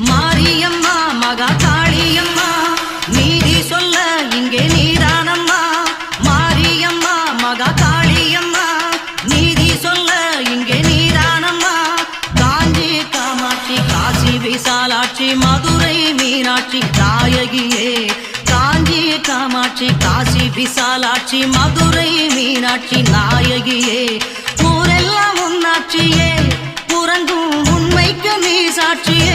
மாரியம்மா மகா காளியம்மா நீதி சொல்ல இங்கே நீதானம்மா. மாரியம்மா மகா காளியம்மா நீதி சொல்ல இங்கே நீதானம்மா. காஞ்சி காமாட்சி காசி விசாலாட்சி மதுரை மீனாட்சி நாயகியே. காஞ்சி காமாட்சி காசி விசாலாட்சி மதுரை மீனாட்சி நாயகியே. ஊரெல்லாம் உன்னாட்சியே உறங்கும் உண்மைக்கு நீ சாட்சியே.